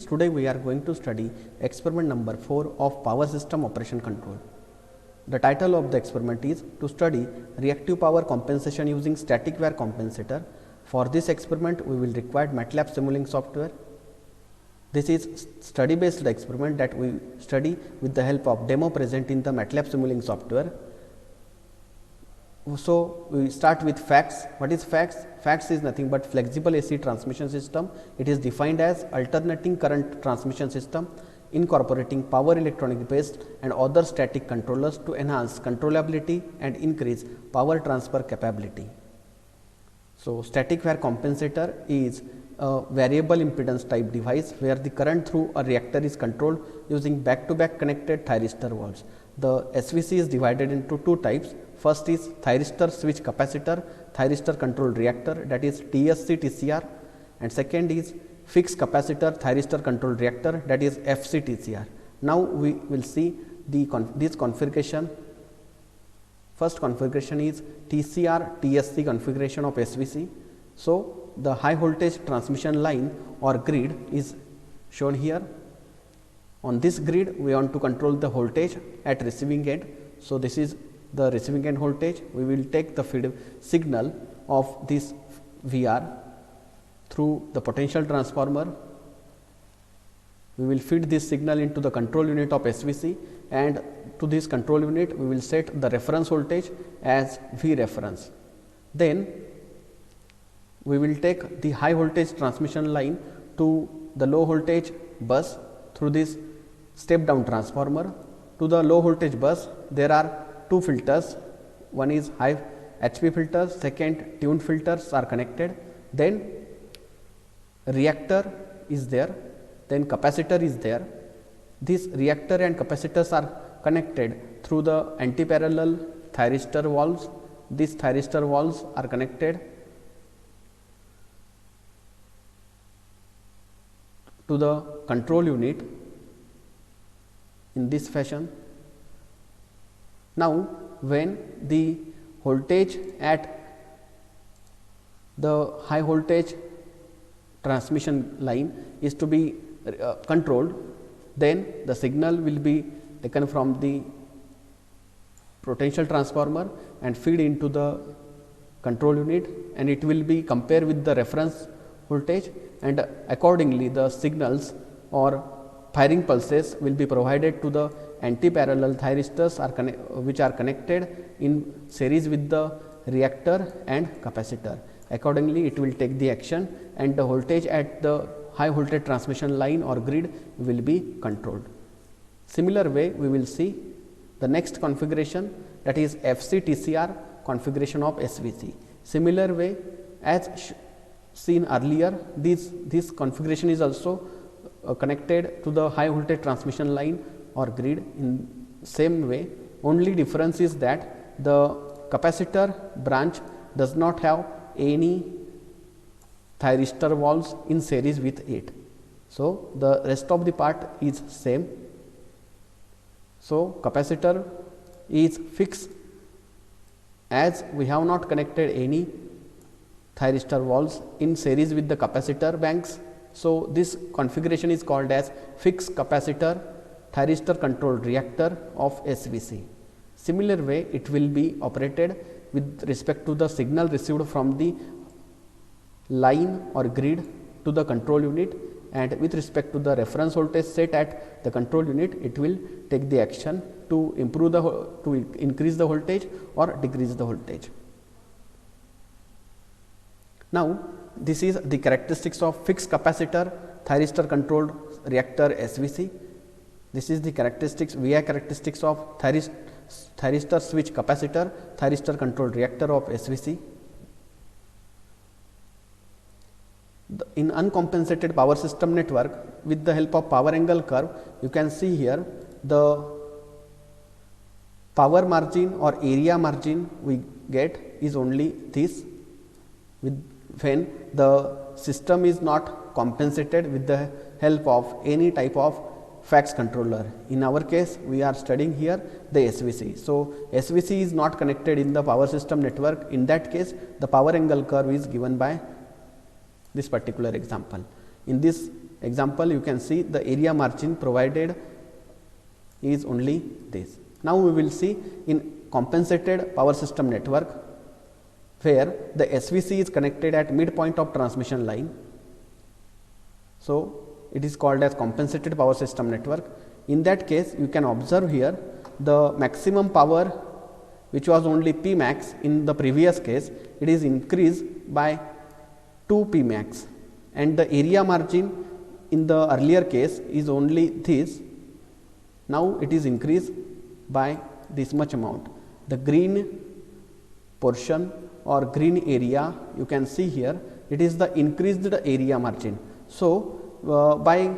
Today we are going to study experiment number 4 of power system operation control. The title of the experiment is to study reactive power compensation using static var compensator. For this experiment we will require MATLAB simulating software. This is study based experiment that we study with the help of demo present in the MATLAB simulating software. So, we start with facts. What is facts? Facts is nothing but flexible AC transmission system. It is defined as alternating current transmission system incorporating power electronic based and other static controllers to enhance controllability and increase power transfer capability. So, static var compensator is a variable impedance type device where the current through a reactor is controlled using back to back connected thyristor valves. The SVC is divided into two types. First is thyristor switch capacitor, thyristor controlled reactor, that is TSC TCR, and second is fixed capacitor thyristor controlled reactor, that is FC TCR. Now, we will see this configuration. First configuration is TCR TSC configuration of SVC. So, the high voltage transmission line or grid is shown here. On this grid, we want to control the voltage at receiving end. So, this is the receiving end voltage. We will take the feed signal of this VR through the potential transformer. We will feed this signal into the control unit of SVC, and to this control unit we will set the reference voltage as V reference. Then we will take the high voltage transmission line to the low voltage bus through this step down transformer. To the low voltage bus there are two filters, one is high HP filters, second tuned filters are connected, then reactor is there, then capacitor is there. This reactor and capacitors are connected through the anti-parallel thyristor valves. These thyristor valves are connected to the control unit in this fashion. Now, when the voltage at the high voltage transmission line is to be controlled, then the signal will be taken from the potential transformer and feed into the control unit, and it will be compared with the reference voltage, and accordingly the signals or firing pulses will be provided to the anti-parallel thyristors which are connected in series with the reactor and capacitor. Accordingly, it will take the action and the voltage at the high voltage transmission line or grid will be controlled. Similar way, we will see the next configuration, that is FC TCR configuration of SVC. Similar way, as seen earlier, this configuration is also connected to the high voltage transmission line or grid in same way. Only difference is that the capacitor branch does not have any thyristor valves in series with it. So, the rest of the part is same. So, capacitor is fixed as we have not connected any thyristor valves in series with the capacitor banks. So, this configuration is called as fixed capacitor thyristor controlled reactor of SVC. Similar way, it will be operated with respect to the signal received from the line or grid to the control unit, and with respect to the reference voltage set at the control unit, it will take the action to improve to increase the voltage or decrease the voltage. Now, this is the characteristics of fixed capacitor thyristor controlled reactor SVC. This is the characteristics, VI characteristics of thyristor switch capacitor thyristor controlled reactor of SVC. In uncompensated power system network, with the help of power angle curve, you can see here the power margin or area margin we get is only this, when the system is not compensated with the help of any type of fax controller. In our case, we are studying here the SVC. So, SVC is not connected in the power system network. In that case, the power angle curve is given by this particular example. In this example, you can see the area margin provided is only this. Now, we will see in compensated power system network, where the SVC is connected at midpoint of transmission line. So, it is called as compensated power system network. In that case, you can observe here the maximum power, which was only P max in the previous case, it is increased by 2 P max, and the area margin in the earlier case is only this. Now, it is increased by this much amount. The green portion or green area, you can see here, it is the increased area margin. So, by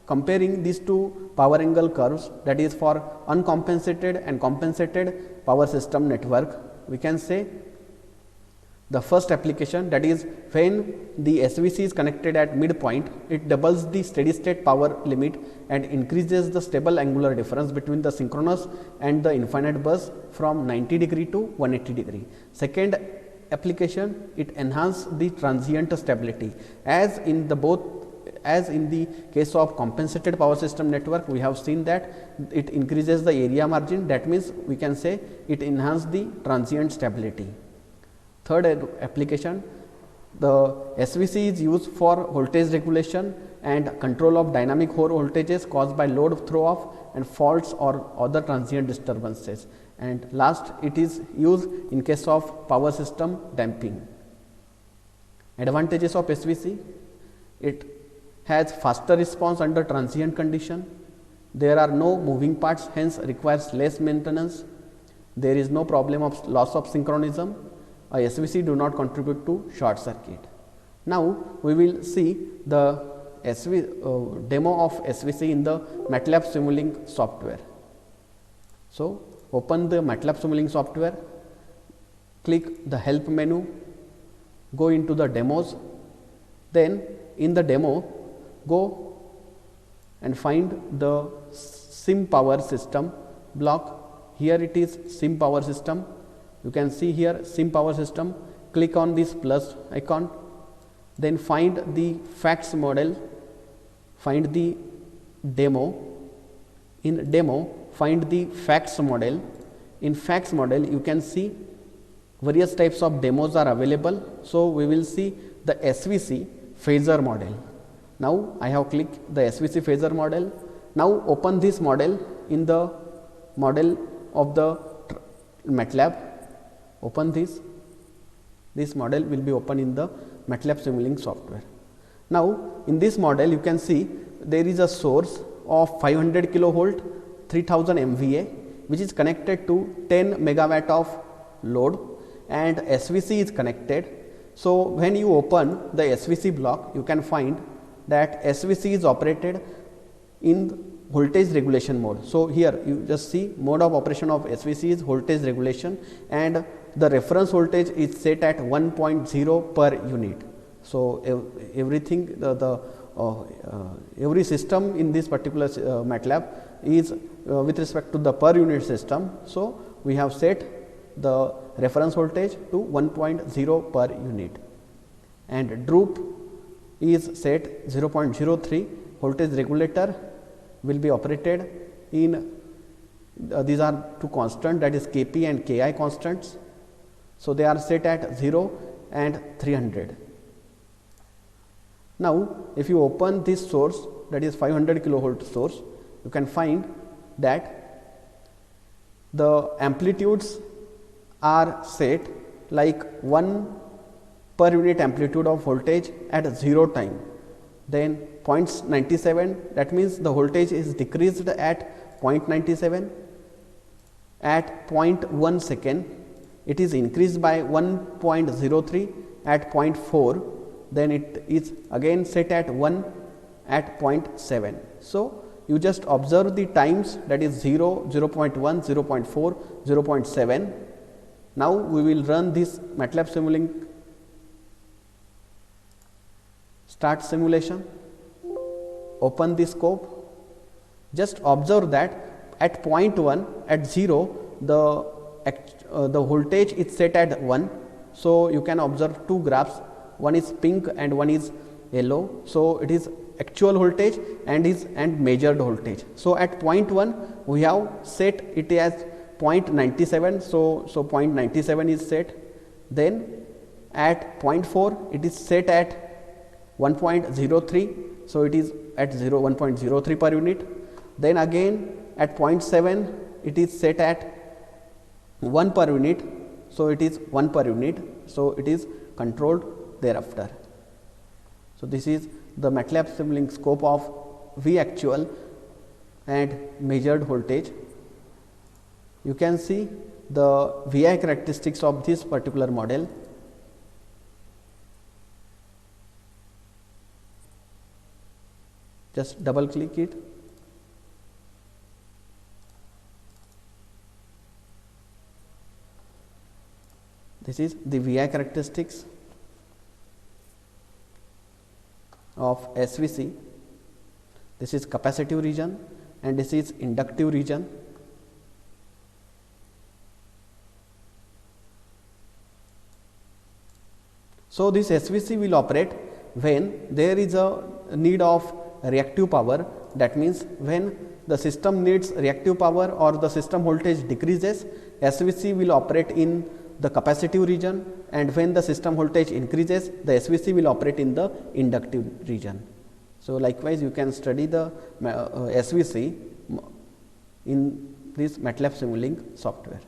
comparing these two power angle curves, that is for uncompensated and compensated power system network, we can say the first application, that is when the SVC is connected at midpoint, it doubles the steady state power limit and increases the stable angular difference between the synchronous and the infinite bus from 90 degree to 180 degree. Second application, it enhances the transient stability, as in the case of compensated power system network, we have seen that it increases the area margin, that means we can say it enhances the transient stability. Third application, the SVC is used for voltage regulation and control of dynamic voltages caused by load throw off and faults or other transient disturbances. And last, it is used in case of power system damping. Advantages of SVC: it has faster response under transient condition, there are no moving parts, hence requires less maintenance, there is no problem of loss of synchronism, a SVC do not contribute to short circuit. Now, we will see the demo of SVC in the MATLAB Simulink software. So, open the MATLAB Simulink software, click the help menu, go into the demos, then in the demo go and find the sim power system block. Here it is sim power system. You can see here sim power system, click on this plus icon, then find the facts model, find the demo, in demo find the facts model. In facts model you can see various types of demos are available. So, we will see the SVC phasor model. Now, I have clicked the SVC phasor model. Now, open this model in the model of the MATLAB. Open this model will be open in the MATLAB Simulink software. Now, in this model you can see there is a source of 500 kilovolt 3000 MVA, which is connected to 10 megawatt of load, and SVC is connected. So, when you open the SVC block, you can find that SVC is operated in voltage regulation mode. So, here you just see mode of operation of SVC is voltage regulation, and the reference voltage is set at 1.0 per unit. So, everything every system in this particular MATLAB is with respect to the per unit system. So, we have set the reference voltage to 1.0 per unit, and droop is set 0.03. voltage regulator will be operated in these are two constants, that is Kp and Ki constants. So, they are set at 0 and 300. Now, if you open this source, that is 500 kilovolt source, you can find that the amplitudes are set like 1 per unit amplitude of voltage at 0 time, then 0.97, that means the voltage is decreased at 0.97, at 0.1 second it is increased by 1.03, at 0.4, then it is again set at 1 at 0.7. So, you just observe the times, that is 0, 0.1, 0.4, 0.7. Now, we will run this MATLAB Simulink start simulation, open the scope, just observe that at 0.1, at 0 the voltage is set at 1. So, you can observe two graphs, one is pink and one is yellow. So it is actual voltage and measured voltage. So at point 1 we have set it as 0.97. So 0.97 is set. Then at point 4 it is set at 1.03. So it is at 1.03 per unit. Then again at point 7 it is set at 1 per unit. So it is 1 per unit. So it is controlled thereafter. So this is the MATLAB Simulink scope of V actual and measured voltage. You can see the VI characteristics of this particular model. Just double click it. This is the VI characteristics of SVC. This is capacitive region and this is inductive region. So this SVC will operate when there is a need of reactive power. That means when the system needs reactive power or the system voltage decreases, SVC will operate in the capacitive region, and when the system voltage increases, the SVC will operate in the inductive region. So likewise you can study the SVC in this MATLAB Simulink software.